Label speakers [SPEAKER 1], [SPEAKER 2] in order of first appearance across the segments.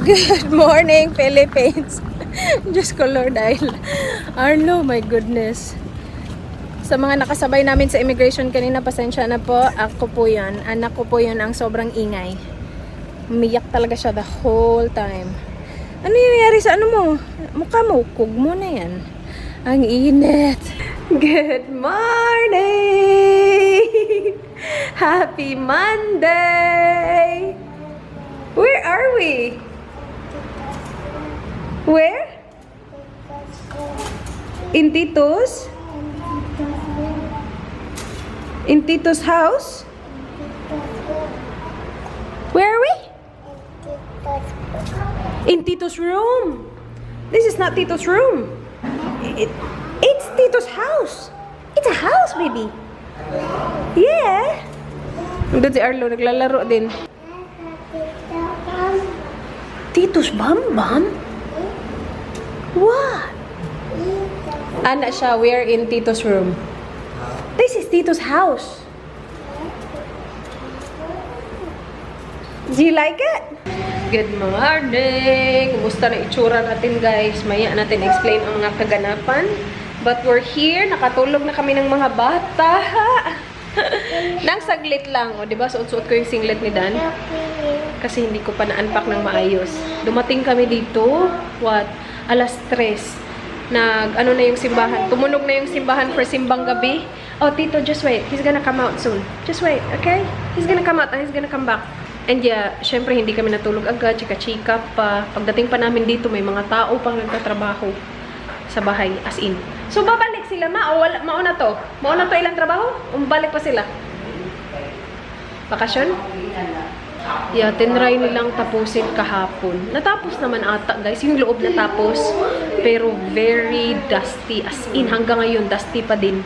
[SPEAKER 1] Good morning, Philippines. Diyos ko, Lord, dahil Arlo, my goodness. Sa mga nakasabay namin sa immigration kanina, pasensya na po. Ako po yun. Anak ko po yun ang sobrang ingay. Umiyak talaga siya the whole time. Ano yung nangyari sa ano mo? Mukha mo, kug mo na yan. Ang init. Good morning! Happy Monday! Where are we? Where? In Tito's? In Tito's house? Where are we? In Tito's room. This is not Tito's room. It's Tito's house. It's a house, baby. Yeah. Doon si Arlo, naglalaro din. Tito's Bambam? What? Ana siya, we're in Tito's room. This is Tito's house. Do you like it? Good morning! Kumusta na itsura natin, guys? Maya natin explain ang mga kaganapan. But we're here. Nakatulog na kami ng mga bata. Nang saglit lang. O, diba? Suot-suot ko yung singlet ni Dan. Kasi hindi ko pa na-unpack ng maayos. Dumating kami dito. What? Alas 3. Ano na yung simbahan. Tumunog na yung simbahan for simbang gabi. Oh, Tito, just wait. He's gonna come out soon. Just wait, okay? He's gonna come out and he's gonna come back. And yeah, syempre hindi kami natulog agad. Chika-chika pa. Pagdating pa namin dito, may mga tao pang nagtatrabaho sa bahay. As in. So, babalik sila, ma? O wala, mauna to? Mauna to ilang trabaho? O balik pa sila? Bakasyon? Yeah, tinry nilang tapusin kahapon. Natapos naman ata, guys. Yung loob natapos. Pero very dusty. As in, hanggang ngayon, dusty pa din.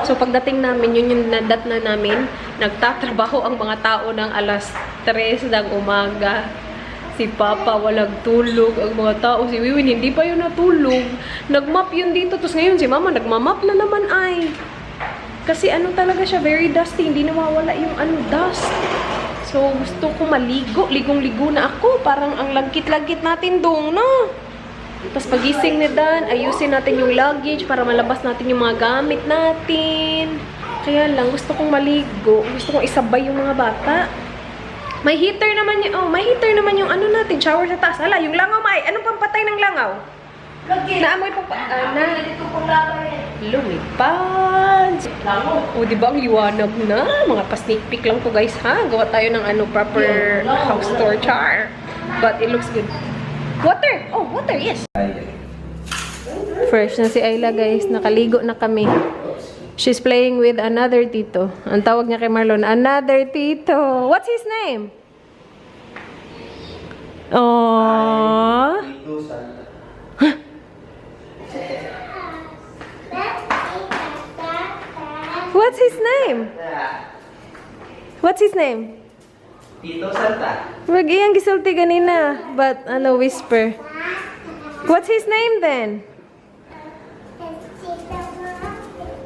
[SPEAKER 1] So, pagdating namin, yun yung nadat na namin. Nagtatrabaho ang mga tao ng alas 3 ng umaga. Si Papa, walang tulog. Ang mga tao, si Wiwin, hindi pa yun natulog. Nagmap yun dito. Tapos ngayon, si Mama, nagmamap na naman ay. Kasi ano talaga siya, very dusty. Hindi nawawala yung dust. So, gusto ko maligo. Ligong-ligo na ako. Parang ang lagkit-lagkit natin doon, no? Tapos pagising ni Dan, ayusin natin yung luggage para malabas natin yung mga gamit natin. Kaya lang, gusto kong maligo. Gusto kong isabay yung mga bata. May heater naman yung, may heater naman yung ano natin, shower sa taas. Hala, yung langaw, May. Anong pampatay ng langaw? Naamoy pa lumipad. O, diba ang liwanag na? Mga pa-sneak peek lang to, guys, ha? Gawa tayo ng proper house tour char. But it looks good. Water! Oh, water, yes! Fresh na si Ayla, guys. Nakaligo na kami. She's playing with another tito. Ang tawag niya kay Marlon, another tito. What's his name? Aww. What's his name? What's his name?
[SPEAKER 2] Tito Santa.
[SPEAKER 1] Wag iyang gisulti ganina. But, whisper. What's his name then?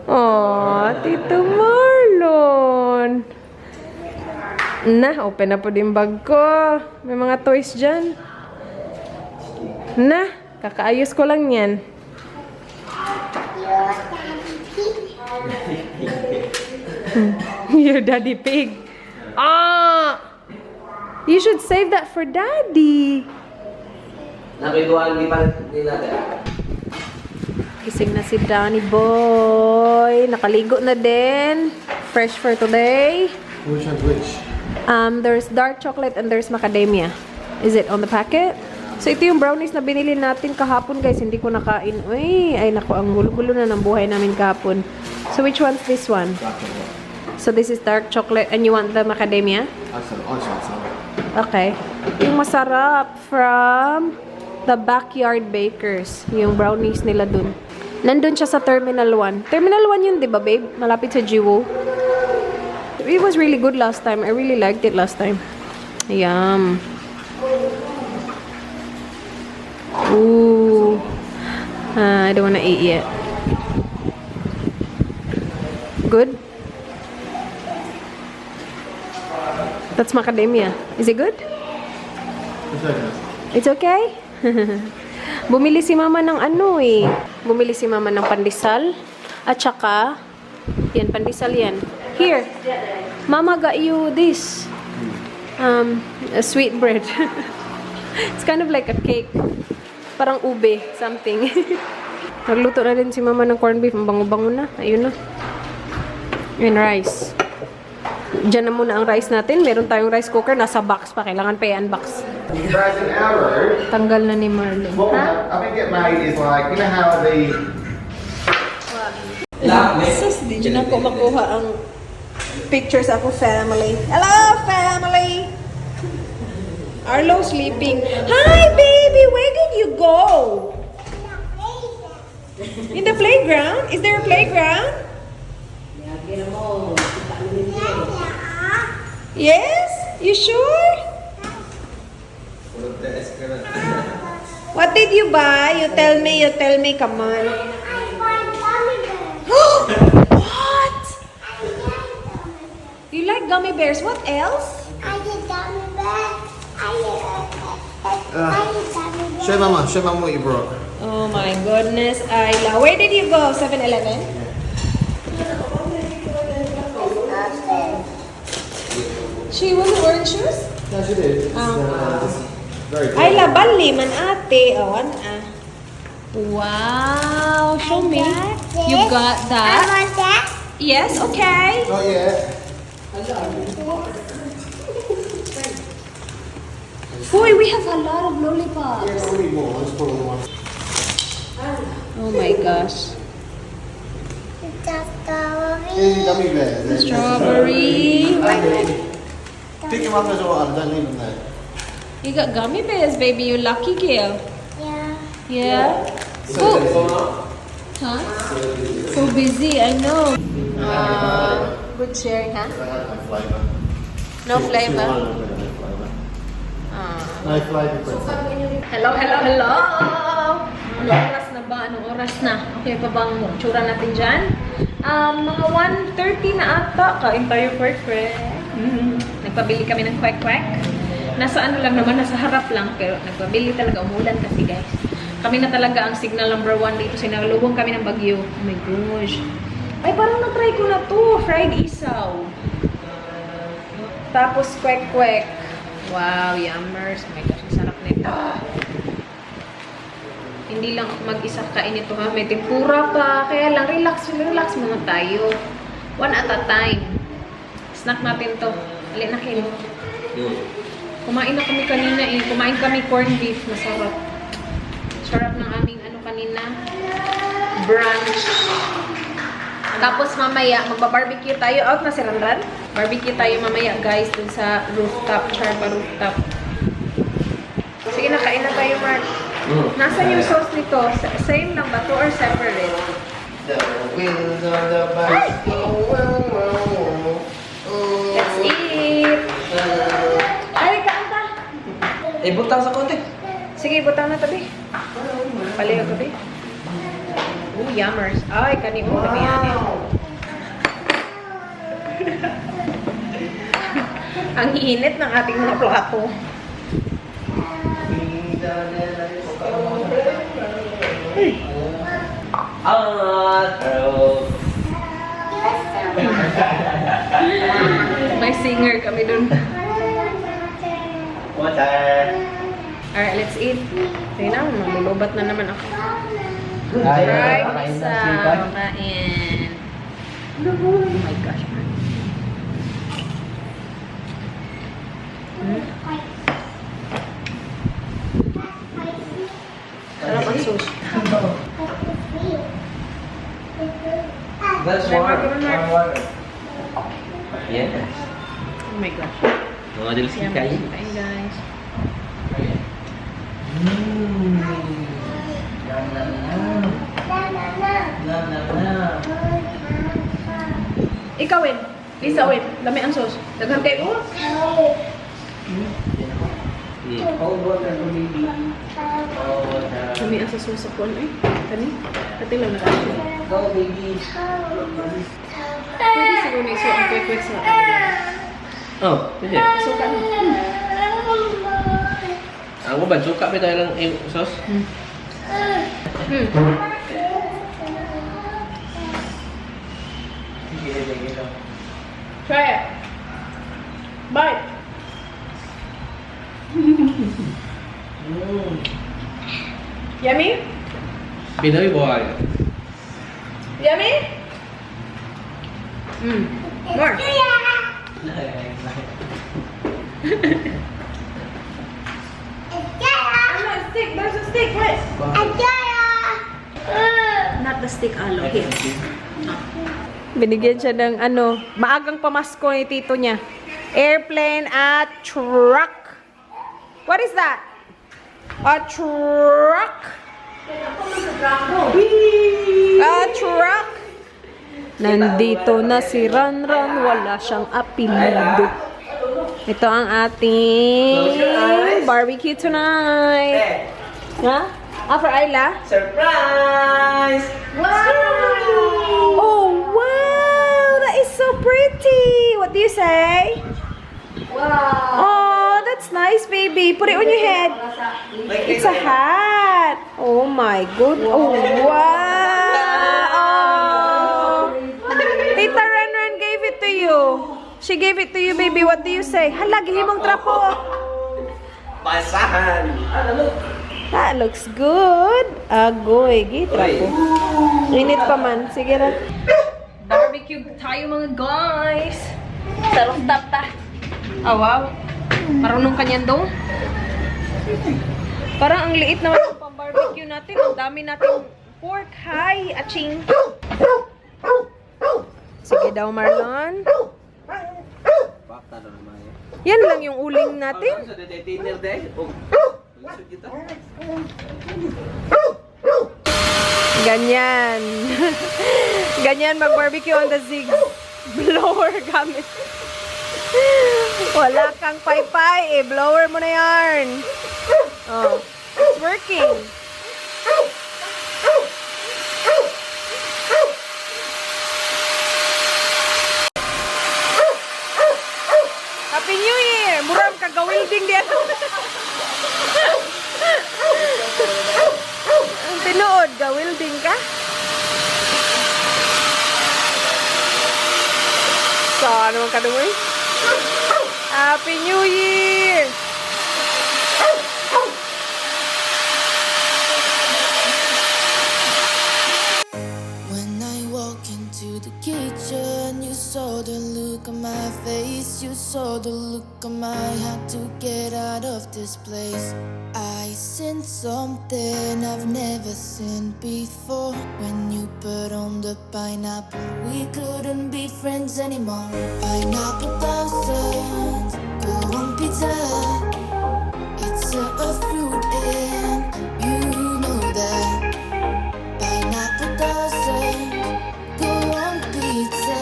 [SPEAKER 1] Oh, Tito Marlon. Na, open na po din bag ko. May mga toys dyan. Na, kakaayos ko lang yan. Your daddy pig. Ah! You should save that for daddy.
[SPEAKER 2] Nakikuhaan nila.
[SPEAKER 1] Gising na si Danny boy. Nakaligo na din. Fresh for today.
[SPEAKER 3] Which one's which?
[SPEAKER 1] There's dark chocolate and there's macadamia. Is it on the packet? So, ito yung brownies na binili natin kahapon, guys. Hindi ko nakain. Ay naku, ang gulo-gulo na ng buhay namin kahapon. So, which one's this one? So, this is dark chocolate and you want the macadamia? Okay. Yung masarap from the Backyard Bakers. Yung brownies nila dun. Nandun siya sa Terminal 1. Terminal 1 yun, di ba, babe? Malapit sa Jiwo. It was really good last time. I really liked it last time. Yum. Ooh. I don't wanna eat yet. Good? That's macadamia. Is it good? It's okay? Bumili si mama ng ano eh. Bumili si mama ng pandesal. At saka, yan, pandesal yan. Here, mama got you this. A sweet bread. It's kind of like a cake. Parang ube, something. Nagluto na din si mama ng corned beef. Ang bango-bango na. Ayun na. And rice. Diyan na muna ang rice natin. Meron tayong rice cooker. Nasa box pa. Kailangan pa i-unbox.
[SPEAKER 3] You guys an arrow.
[SPEAKER 1] Tanggal na ni Marlon.
[SPEAKER 3] What would
[SPEAKER 1] Ha?
[SPEAKER 3] I think it made is like, you know how the
[SPEAKER 1] Sus, di dyan ako makuha ang pictures ako family. Hello, family! Arlo sleeping. Hi, baby! Where did you go? In the playground? Is there a playground? Yes? You sure? What did you buy? You tell me, come on. What? You like gummy bears? What else?
[SPEAKER 3] show mama what you brought.
[SPEAKER 1] Oh my goodness, Ayla. Where did you go? 7-Eleven? She wasn't wearing shoes?
[SPEAKER 3] No, she did. Very good.
[SPEAKER 1] Ayla, bali man ate. Oh, wow, show me. You got that? Yes, okay.
[SPEAKER 3] Not yet.
[SPEAKER 1] Boy, we have a lot of lollipops.
[SPEAKER 3] Yeah, we'll need more. Let's put all the ones.
[SPEAKER 1] Oh my gosh.
[SPEAKER 3] Here's your gummy bears.
[SPEAKER 1] Strawberry.
[SPEAKER 3] Pick them up as well. I don't need them there.
[SPEAKER 1] You got gummy bears, baby. You lucky girl. Yeah? Oh. Huh? So busy, I know. Good sharing, huh?
[SPEAKER 3] They have no flavour.
[SPEAKER 1] No flavor.
[SPEAKER 3] No flavour.
[SPEAKER 1] Hello. Anong oras na ba? Anong oras na? Okay pa bang tsura natin dyan? Mga 1:30 na ata. Kain tayo kwek-kwek. Nagpabili kami ng kwek-kwek. Nasa ano lang naman, nasa harap lang. Pero nagpabili talaga. Umulan kasi guys. Kami na talaga ang signal number 1 dito. Sinalubong kami ng bagyo. Oh my gosh. Ay, parang na-try ko na to. Fried isaw. Tapos kwek-kwek. Wow, yummers. Oh my gosh, ang sarap nito. Hindi lang mag-isa kain ito ha. May tempura pa. Kaya lang, relax muna tayo. One at a time. Snack natin to. Alin na kayo. Kumain na kami kanina eh. Kumain kami corned beef. Masarap. Sarap ng aming ano kanina. Brunch. Tapos mamaya, magba-barbecue tayo. Out na si Ranran. Barbecue tayo mamaya guys dun sa rooftop. Charpa rooftop. Sige na, kain na tayo Mark. Nasaan yung sauce nito? Same lang ba to or separate?
[SPEAKER 3] The winds of the
[SPEAKER 1] Let's eat! Ay, kaan ka!
[SPEAKER 2] Butang sa konti.
[SPEAKER 1] Sige, butang na tabi. Palayo tabi. Ooh, yummers. Ay, kani mo tabi yan eh. Ang init ng ating mga plato. May singer kami dun. Alright, let's eat. Sige na, malulubat na naman ako. Right, isa. Kain. Oh my gosh, man. Sarap ang sauce.
[SPEAKER 2] That's
[SPEAKER 1] Try
[SPEAKER 2] water.
[SPEAKER 1] water.
[SPEAKER 2] Water. Yes.
[SPEAKER 1] Oh my gosh.
[SPEAKER 2] Mga dilis
[SPEAKER 1] Yummy.
[SPEAKER 2] kain.
[SPEAKER 1] Kain, guys. Ikaw, Win. Lisa, Win. Dami ang sauce. Daghan kayo.
[SPEAKER 2] Cold water for baby. Cold water.
[SPEAKER 1] Dami ang sauce sa kuwan eh. Kani? Kati lang na kayo.
[SPEAKER 2] Go baby.
[SPEAKER 1] Pwede siguro may so ang quick sa
[SPEAKER 2] Oh, pwede.
[SPEAKER 1] So ka na.
[SPEAKER 2] Ang uban, suka pa tayo lang sauce.
[SPEAKER 1] Try it. Bite. Yummy?
[SPEAKER 2] Pinoy boy.
[SPEAKER 1] Yummy? More. Stick. There's a stick. What? Not the stick, Alo. Here. Binigyan siya ng maagang pamasko ni tito niya. Airplane at truck. What is that? A truck. A truck. Nandito na si Ranran. Wala siyang apelido. Ito ang ating barbecue tonight. Ha? For Ayla?
[SPEAKER 2] Surprise!
[SPEAKER 1] Oh, wow! That is so pretty! What do you say? Wow! Oh, that's nice, baby. Put it on your head. It's a hat. Oh my god. Oh, wow! Oh. Tita Renren gave it to you. She gave it to you, baby. What do you say? Hala, gihimong trapo.
[SPEAKER 2] Basahan!
[SPEAKER 1] That looks good. Agoy, gitrapo. Init pa man. Sige na. Barbecue tayo mga guys. Sa rooftop ta. Oh, wow. Marunong kanyan dong. Parang ang liit naman yung pang-barbecue natin. Ang dami nating pork. Hi, aching. Sige daw, Marlon. Yan lang yung uling natin. Ganyan. Ganyan mag-barbecue on the Zig blower gamit. Wala kang paypay, blower mo na yarn. Oh, it's working. Happy New Year! Muram ka gawilding diyan. Ang tinuod, gawilding ka? So, ano man kadumoy? Happy New Year!
[SPEAKER 4] When I walk into the kitchen, you saw the look on my face. You saw the look on my had to get out of this place. I sensed something I've never seen before. When you put on the pineapple, we couldn't be friends anymore. Pineapple thousands, go on pizza. It's a fruit and you know that. Pineapple doesn't go on pizza.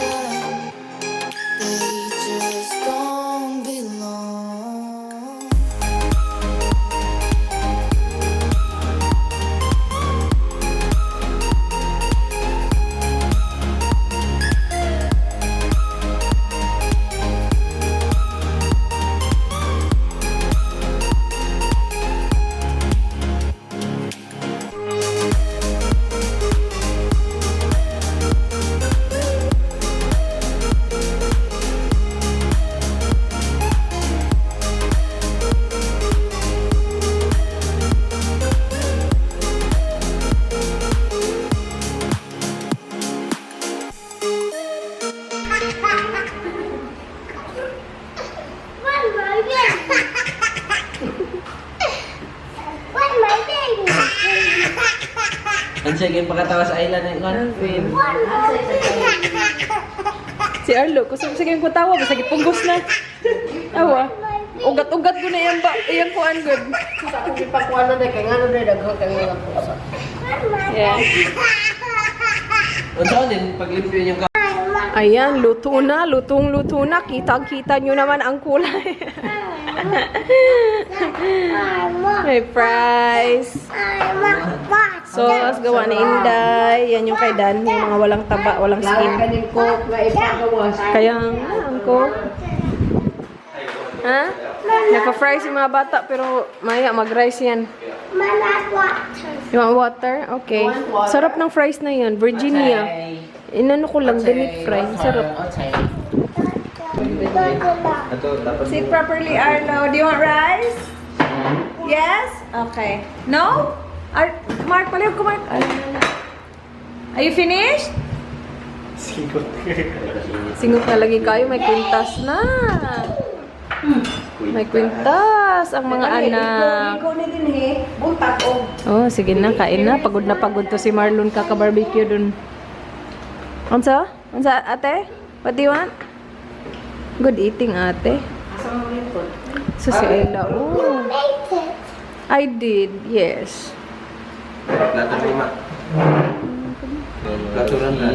[SPEAKER 4] They just don't belong.
[SPEAKER 2] Ang sige pagkatawa sa island na ikon.
[SPEAKER 1] Si Arlo, kusog sige yung kutawa, basta gipunggos na. Awa. Ugat-ugat ko na yan ba? Iyan ko ang good.
[SPEAKER 5] Sa akong ipakuha na dahil kaya nga na dahil daghang kaya nga pusa.
[SPEAKER 1] Yeah.
[SPEAKER 2] Unsa din paglimpyo yung
[SPEAKER 1] Ayan, luto na. Lutong-luto na. Kitang-kita nyo naman ang kulay. May fries. Sauce, gawa na Inday. Yan yung kay Dan. Yung mga walang taba, walang
[SPEAKER 5] Lahat
[SPEAKER 1] skin.
[SPEAKER 5] ka din cook na ipagawas.
[SPEAKER 1] Kaya nga, ang cook. Ha? Nagpa-fry si mga bata, pero maya mag-rice yan. You want water? Okay. Sarap ng fries na yun. Virginia. Inano ko lang, deep fry. Sarap.
[SPEAKER 6] Sit properly, Arlo. Do you want rice? Yes? Okay. No? Mark, paliw ko, Mark. Are you finished?
[SPEAKER 1] Singot na lagi kayo. May kwintas na. May kwintas ang mga anak.
[SPEAKER 5] Ikaw na din eh. Butak o.
[SPEAKER 1] Oh, sige na. Kain na. Pagod na pagod to si Marlon kaka-barbecue dun. Ansa? Ansa, ate? What do you want? Good eating, ate. So, si Ella. Oh. I did, yes.
[SPEAKER 3] Plato 5. Plato lang na.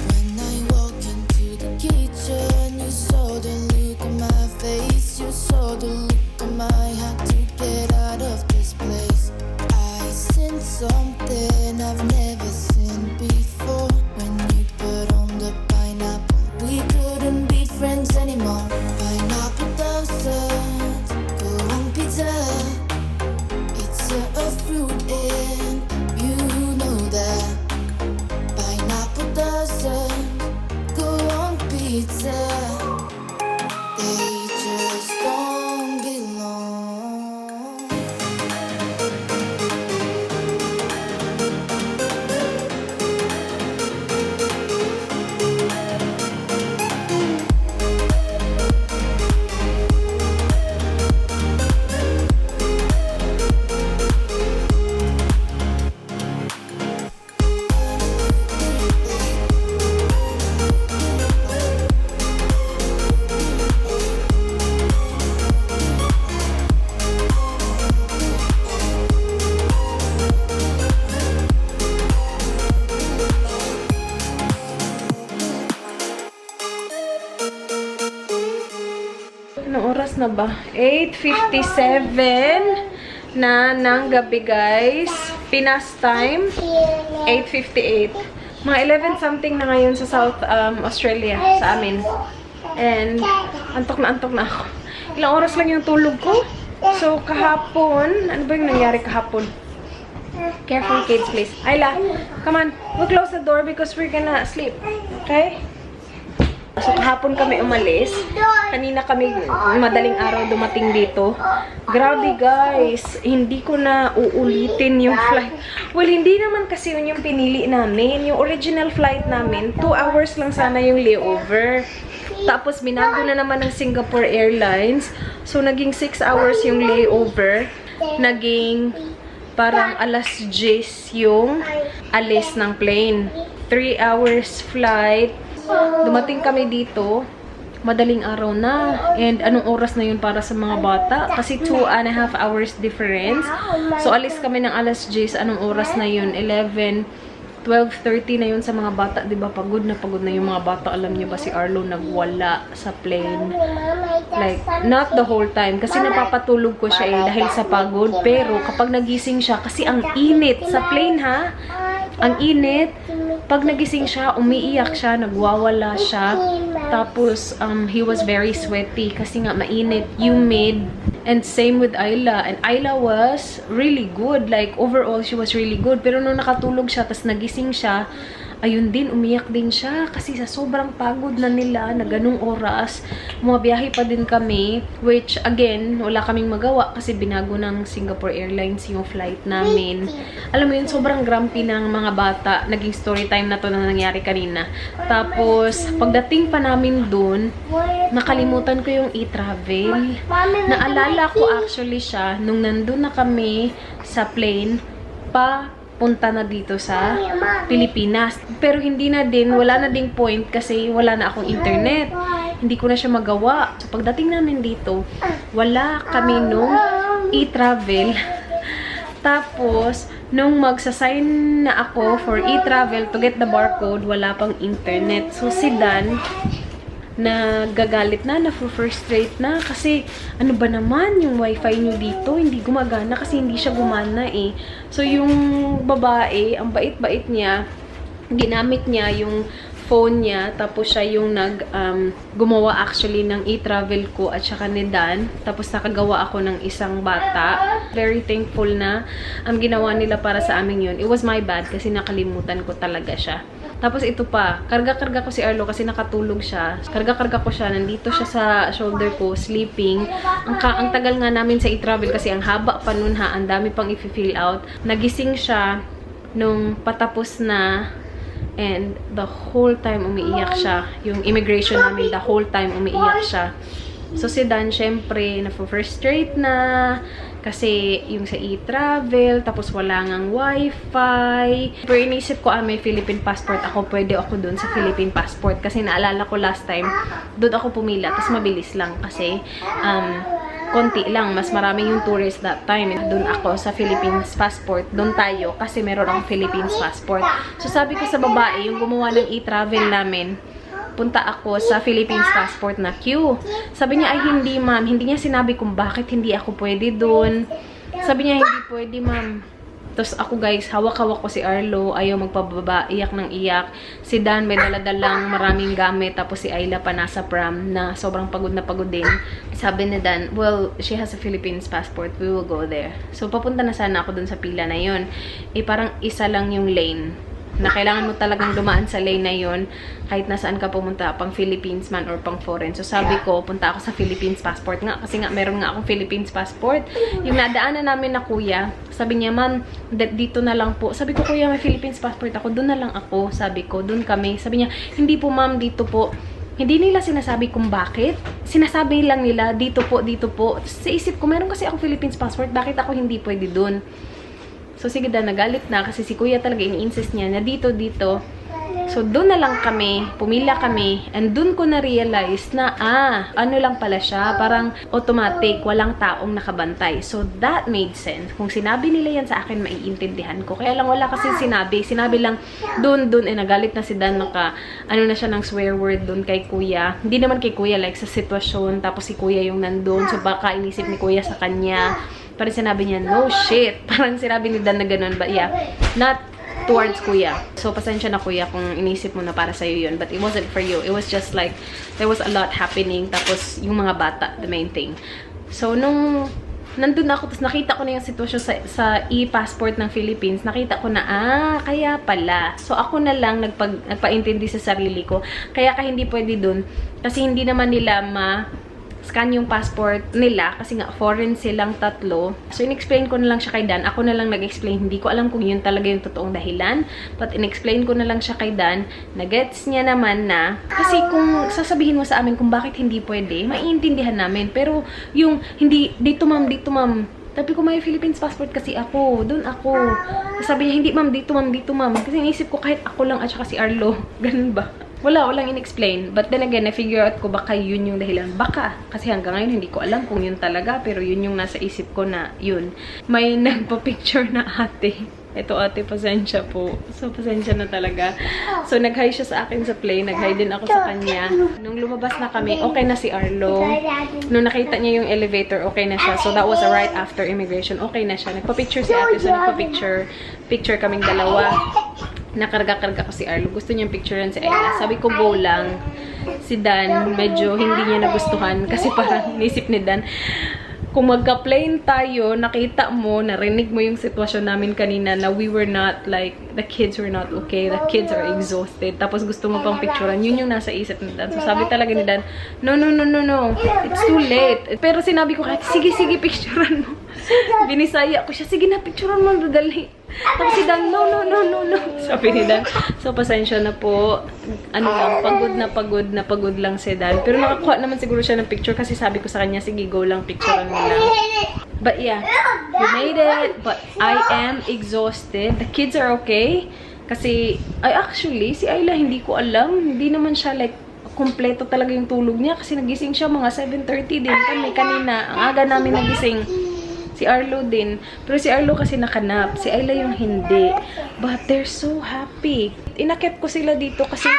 [SPEAKER 4] When I walk into the kitchen, you saw the look on my face. You saw the look on my had to get out of this place. I sensed something I've never seen before. When you put on the pineapple, we couldn't be friends anymore. Pineapple doesn't go on pizza. It's a fruit and you know that. Pineapple doesn't go on pizza. They just don't belong.
[SPEAKER 1] Anong oras na ba? 8:57 na ng gabi, guys. Pinas time, 8:58. Mga 11 something na ngayon sa South Australia, sa amin. And antok na ako. Ilang oras lang yung tulog ko. So, kahapon, ano ba yung nangyari kahapon? Careful, kids, please. Ayla, come on. We'll close the door because we're gonna sleep. Okay? So, kahapon kami umalis. Kanina kami madaling araw dumating dito. Grabe, guys. Hindi ko na uulitin yung flight. Well, hindi naman kasi yun yung pinili namin. Yung original flight namin, 2 hours lang sana yung layover. Tapos, binago na naman ng Singapore Airlines. So, naging 6 hours yung layover. Naging parang alas 10 yung alis ng plane. 3 hours flight. Dumating kami dito, madaling araw na. And anong oras na yun para sa mga bata? Kasi 2.5 hours difference. So, alis kami ng alas 10. Anong oras na yun? 11, 12:30 na yun sa mga bata. Diba, pagod na yung mga bata. Alam niyo ba si Arlo nagwala sa plane? Like, not the whole time. Kasi napapatulog ko siya dahil sa pagod. Pero, kapag nagising siya, kasi ang init sa plane, ha? Ang init. Pag nagising siya, umiiyak siya, nagwawala siya. Tapos, he was very sweaty kasi nga mainit, humid. And same with Ayla. And Ayla was really good. Like, overall, she was really good. Pero nung nakatulog siya, tas nagising siya, ayun din, umiyak din siya. Kasi sa sobrang pagod na nila, na ganung oras, bumabiyahe pa din kami. Which, again, wala kaming magawa kasi binago ng Singapore Airlines yung flight namin. Alam mo yun, sobrang grumpy ng mga bata. Naging story time na to na nangyari kanina. Tapos, pagdating pa namin dun, nakalimutan ko yung e-travel. Naalala ko actually siya nung nandun na kami sa plane punta na dito sa Pilipinas. Pero hindi na din, wala na ding point kasi wala na akong internet. Hindi ko na siya magawa. So, pagdating namin dito, wala kami nung e-travel. Tapos, nung magsasign na ako for e-travel to get the barcode, wala pang internet. So, si Dan, nagagalit na, na-frustrate na kasi ano ba naman yung wifi nyo dito, hindi gumagana kasi hindi siya gumana eh. So yung babae, ang bait-bait niya, ginamit niya yung phone niya. Tapos siya yung gumawa actually ng e-travel ko at saka ni Dan. Tapos nakagawa ako ng isang bata. Very thankful na ang ginawa nila para sa amin yun. It was my bad kasi nakalimutan ko talaga siya. Tapos ito pa, karga-karga ko si Arlo kasi nakatulog siya. Karga-karga ko siya, nandito siya sa shoulder ko, sleeping. Ang tagal nga namin sa e-travel kasi ang haba pa nun ha, ang dami pang i-fill out. Nagising siya nung patapos na, and the whole time umiiyak siya. Yung immigration namin, the whole time umiiyak siya. So si Dan, syempre, na-frustrate na kasi yung sa e-travel, tapos wala ngang wifi. Pero inisip ko, may Philippine passport ako, pwede ako dun sa Philippine passport. Kasi naalala ko last time, dun ako pumila, tapos mabilis lang kasi konti lang, mas marami yung tourist that time. Dun ako sa Philippines passport, dun tayo kasi meron akong Philippines passport. So sabi ko sa babae, yung gumawa ng e-travel namin, punta ako sa Philippines passport na queue. Sabi niya, ay hindi ma'am. Hindi niya sinabi kung bakit hindi ako pwede doon. Sabi niya, hindi pwede ma'am. Tapos ako guys, hawak-hawak ko si Arlo. Ayaw magpababa, iyak ng iyak. Si Dan may daladalang maraming gamit. Tapos si Ayla pa nasa pram na sobrang pagod na pagod din. Sabi ni Dan, well, she has a Philippines passport. We will go there. So papunta na sana ako doon sa pila na yun. Parang isa lang yung lane na kailangan mo talagang dumaan sa lane na yun kahit nasaan ka pumunta, pang Philippines man or pang foreign. So sabi ko, punta ako sa Philippines passport nga kasi nga meron nga akong Philippines passport. Yung nadaanan namin na kuya, sabi niya, ma'am, dito na lang po. Sabi ko, kuya, may Philippines passport ako, doon na lang ako. Sabi ko, doon kami. Sabi niya, hindi po ma'am, dito po. Hindi nila sinasabi kung bakit. Sinasabi lang nila, dito po, dito po. Sa isip ko, meron kasi akong Philippines passport, bakit ako hindi pwede doon? So, sige na, nagalit na kasi si kuya talaga ini-insist niya na dito. So, doon na lang kami, pumila kami, and doon ko na-realize na, ano lang pala siya, parang automatic, walang taong nakabantay. So, that made sense. Kung sinabi nila yan sa akin, maiintindihan ko. Kaya lang wala kasi sinabi lang, doon, nagalit na si Dan, ano na siya ng swear word doon kay kuya. Hindi naman kay kuya, like sa sitwasyon, tapos si kuya yung nandun, so baka inisip ni kuya sa kanya. Parang sinabi niya, no shit. Parang sinabi ni Dan na ganun. But yeah, not towards kuya. So, pasensya na kuya kung inisip mo na para sa'yo yun. But it wasn't for you. It was just like, there was a lot happening. Tapos, yung mga bata, the main thing. So, nung nandun ako, tapos nakita ko na yung sitwasyon sa e-passport ng Philippines, nakita ko na, kaya pala. So, ako na lang nagpaintindi sa sarili ko. Kaya hindi pwede dun. Kasi hindi naman nila scan yung passport nila kasi nga foreign silang tatlo. So, in-explain ko na lang siya kay Dan. Ako na lang nag-explain. Hindi ko alam kung yun talaga yung totoong dahilan. But in-explain ko na lang siya kay Dan. Na-gets niya naman na. Kasi kung sasabihin mo sa amin kung bakit hindi pwede, maiintindihan namin. Pero yung hindi, dito ma'am. Sabi ko, may Philippines passport kasi ako. Doon ako. Sabi niya, hindi ma'am, dito ma'am. Kasi naisip ko kahit ako lang at saka si Arlo. Ganun ba? Walang in-explain. But then again, na-figure out ko baka yun yung dahilan. Baka. Kasi hanggang ngayon, hindi ko alam kung yun talaga. Pero yun yung nasa isip ko na yun. May nagpa-picture na ate. Ito ate, pasensya po. So, pasensya na talaga. So, nag-hi siya sa akin sa plane. Nag-hi din ako sa kanya. Nung lumabas na kami, okay na si Arlo. Nung nakita niya yung elevator, okay na siya. So, that was right after immigration. Okay na siya. Nagpa-picture si ate. So, nagpa-picture kaming dalawa. Nakarga-karga ko si Arlo. Gusto niyang picturean si Ayla. Sabi ko, go lang. Si Dan, medyo hindi niya nagustuhan. Kasi parang nisip ni Dan, kung magka-plane tayo, nakita mo, narinig mo yung sitwasyon namin kanina na we were not, like, the kids were not okay. The kids are exhausted. Tapos gusto mo pang picturean. Yun yung nasa isip ni Dan. So sabi talaga ni Dan, no. It's too late. Pero sinabi ko kahit, sige, picturean mo. Binisaya ko siya, sige na, picturean mo, dali. Tapos si Dan, no. Sabi ni Dan. So, pasensya na po. Ano lang, pagod lang si Dan. Pero nakakuha naman siguro siya ng picture kasi sabi ko sa kanya, sige, go lang, picturean mo lang. But yeah, we made it. But I am exhausted. The kids are okay. Kasi, actually, si Ayla, hindi ko alam. Hindi naman siya like, kompleto talaga yung tulog niya. Kasi nagising siya mga 7:30 din kami kanina. Ang aga namin nagising. Si Arlo din. Pero si Arlo kasi nakanap. Si Ayla yung hindi. But they're so happy. Inakit ko sila dito kasi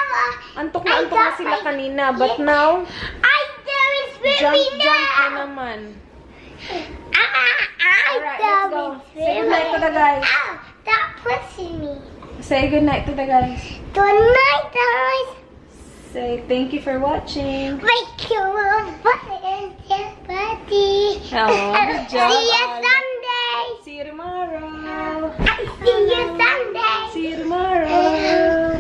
[SPEAKER 1] antok na sila kanina. But now, jump na naman. Alright, let's go. Say goodnight to the guys.
[SPEAKER 7] Stop pushing me.
[SPEAKER 1] Say goodnight to the guys.
[SPEAKER 7] Good night, guys.
[SPEAKER 6] Say thank you for watching.
[SPEAKER 7] Make you buddy.
[SPEAKER 6] Oh, good job.
[SPEAKER 7] See you
[SPEAKER 6] Arlo.
[SPEAKER 7] Sunday.
[SPEAKER 6] See you tomorrow.
[SPEAKER 7] See you Sunday.
[SPEAKER 6] See you tomorrow.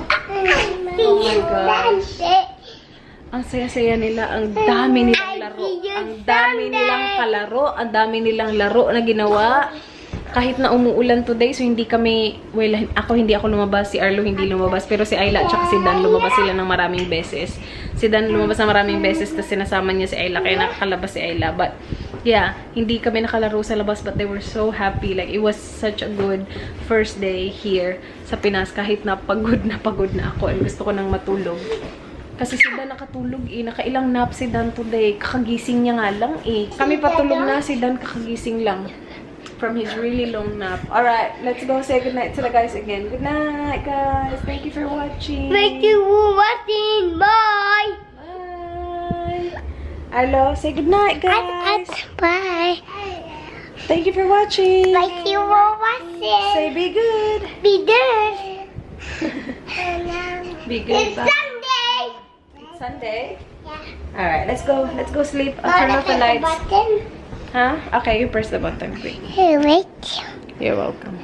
[SPEAKER 7] See
[SPEAKER 6] my
[SPEAKER 7] you
[SPEAKER 6] gosh.
[SPEAKER 7] Sunday.
[SPEAKER 6] Ang saya-saya nila, ang dami nilang laro. Ang dami nilang kalaro, ang dami nilang laro na ginawa. Kahit na umuulan today, so hindi kami, well, hindi ako lumabas, si Arlo hindi lumabas, pero si Ayla at si Dan lumabas sila ng maraming beses. Si Dan lumabas ng maraming beses, tapos sinasama niya si Ayla, kaya nakakalabas si Ayla. But, yeah, hindi kami nakalaro sa labas, but they were so happy. Like, it was such a good first day here sa Pinas, kahit na pagod na ako, and gusto ko nang matulog. Kasi si Dan nakatulog eh. Nakailang nap si Dan today. Kakagising niya nga lang eh. Kami patulog na, si Dan kakagising lang. From his really long nap. Alright, let's go say goodnight to the guys again. Good night, guys. Thank you for watching.
[SPEAKER 7] Make you watching. Bye.
[SPEAKER 6] Bye. Arlo, say goodnight, guys.
[SPEAKER 7] Bye.
[SPEAKER 6] Thank you for watching.
[SPEAKER 7] Make you watching.
[SPEAKER 6] Say be good.
[SPEAKER 7] Be good.
[SPEAKER 6] Be good.
[SPEAKER 7] It's
[SPEAKER 6] Bye.
[SPEAKER 7] Sunday.
[SPEAKER 6] Sunday.
[SPEAKER 7] Yeah.
[SPEAKER 6] Alright, let's go. Let's go sleep. I'll turn off the lights.
[SPEAKER 7] Button.
[SPEAKER 6] Huh? Okay, you press the button, quick.
[SPEAKER 7] Hey, wait.
[SPEAKER 6] You're welcome.